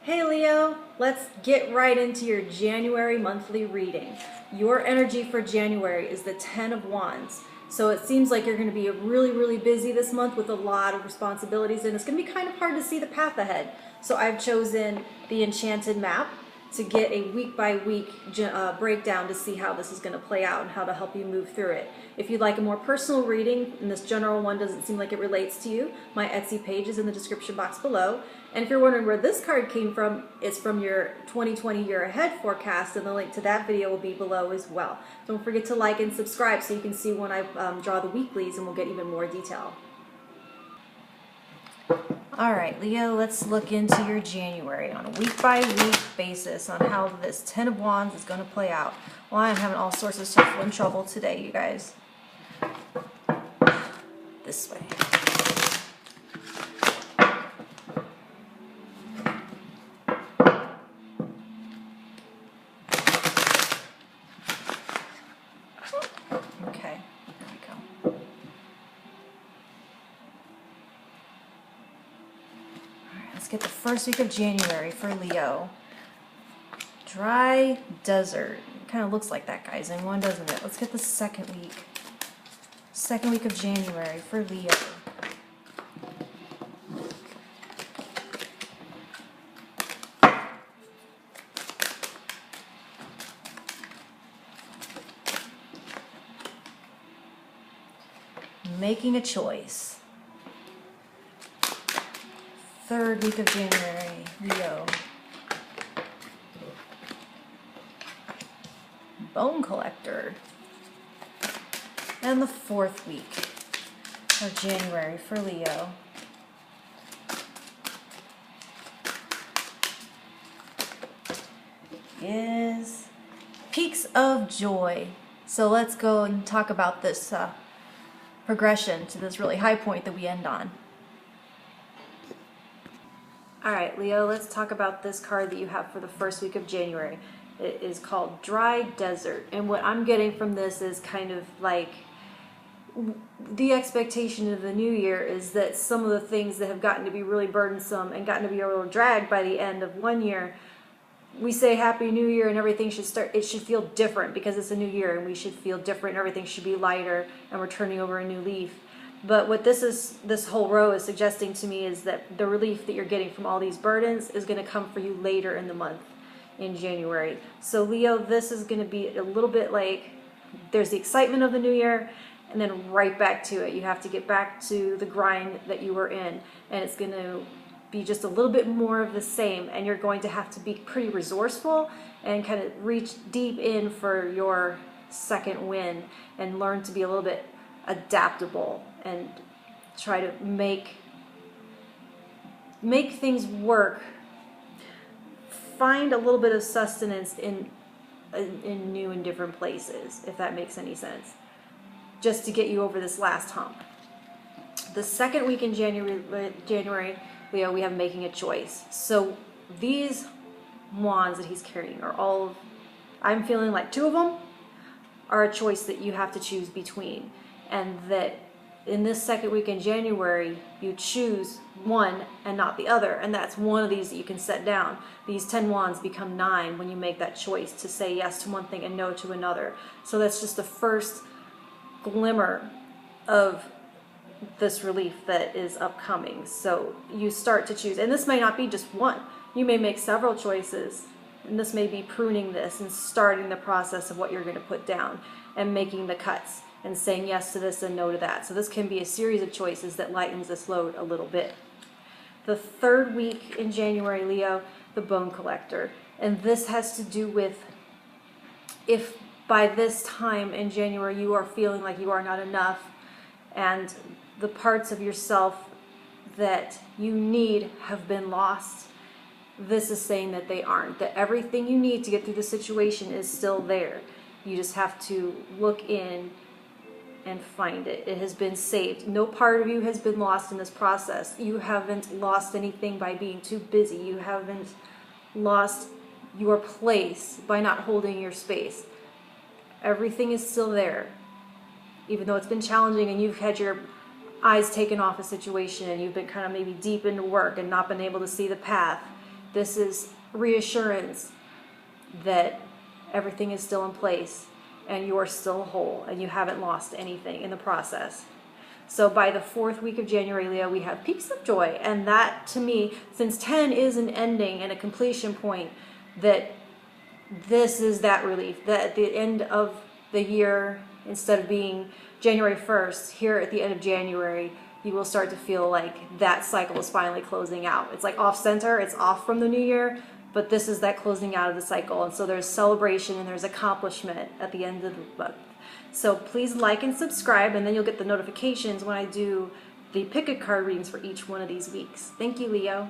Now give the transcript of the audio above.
Hey Leo, let's get right into your January monthly reading. Your energy for January is the 10 of Wands. So it seems like you're going to be really busy this month with a lot of responsibilities, and it's going to be kind of hard to see the path ahead. So I've chosen the Enchanted map to get a week by week breakdown to see how this is going to play out and how to help you move through it. If you'd like a more personal reading, and this general one doesn't seem like it relates to you, my Etsy page is in the description box below. And if you're wondering where this card came from, it's from your 2020 year ahead forecast, and the link to that video will be below as well. Don't forget to like and subscribe so you can see when I draw the weeklies, and we'll get even more detail. Alright, Leo, let's look into your January on a week-by-week basis on how this 10 of Wands is going to play out. Well, I'm having all sorts of stuff in trouble today, you guys. This way. Okay, there we go. Let's get the first week of January for Leo. Dry desert. It kind of looks like that, guys, in one, doesn't it? Let's get the second week. Second week of January for Leo. Making a choice. Third week of January, Leo. Bone collector. And the fourth week of January for Leo. Is peaks of joy. So let's go and talk about this progression to this really high point that we end on. Alright, Leo, let's talk about this card that you have for the first week of January. It is called Dry Desert. And what I'm getting from this is kind of like the expectation of the new year is that some of the things that have gotten to be really burdensome and gotten to be a little dragged by the end of one year, we say Happy New Year and everything should start, it should feel different because it's a new year and we should feel different and everything should be lighter and we're turning over a new leaf. But what this whole row is suggesting to me is that the relief that you're getting from all these burdens is going to come for you later in the month, in January. So Leo, this is going to be a little bit like there's the excitement of the new year and then right back to it. You have to get back to the grind that you were in, and it's going to be just a little bit more of the same, and you're going to have to be pretty resourceful and kind of reach deep in for your second win and learn to be a little bit adaptable and try to make things work. Find a little bit of sustenance in new and different places, if that makes any sense, just to get you over this last hump. The second week in January, Leo, we have making a choice. So these wands that he's carrying are all, I'm feeling like two of them are a choice that you have to choose between, and that in this second week in January, you choose one and not the other, and that's one of these that you can set down. These 10 wands become 9 when you make that choice to say yes to one thing and no to another. So that's just the first glimmer of this relief that is upcoming. So you start to choose, and this may not be just one. You may make several choices, and this may be pruning this and starting the process of what you're going to put down and making the cuts and saying yes to this and no to that. So this can be a series of choices that lightens this load a little bit. The third week in January, Leo, the bone collector. And this has to do with if by this time in January you are feeling like you are not enough and the parts of yourself that you need have been lost, this is saying that they aren't. That everything you need to get through the situation is still there. You just have to look in and find it. It has been saved. No part of you has been lost in this process. You haven't lost anything by being too busy. You haven't lost your place by not holding your space. Everything is still there. Even though it's been challenging and you've had your eyes taken off a situation and you've been kind of maybe deep into work and not been able to see the path, This is reassurance that everything is still in place and you are still whole and you haven't lost anything in the process. So by the 4th week of January, Leo, we have peaks of joy. And that, to me, since 10 is an ending and a completion point, that this is that relief. That at the end of the year, instead of being January 1st, here at the end of January, you will start to feel like that cycle is finally closing out. It's like off center, it's off from the new year, but this is that closing out of the cycle. And so there's celebration and there's accomplishment at the end of the month. So please like and subscribe, and then you'll get the notifications when I do the pick a card readings for each one of these weeks. Thank you, Leo.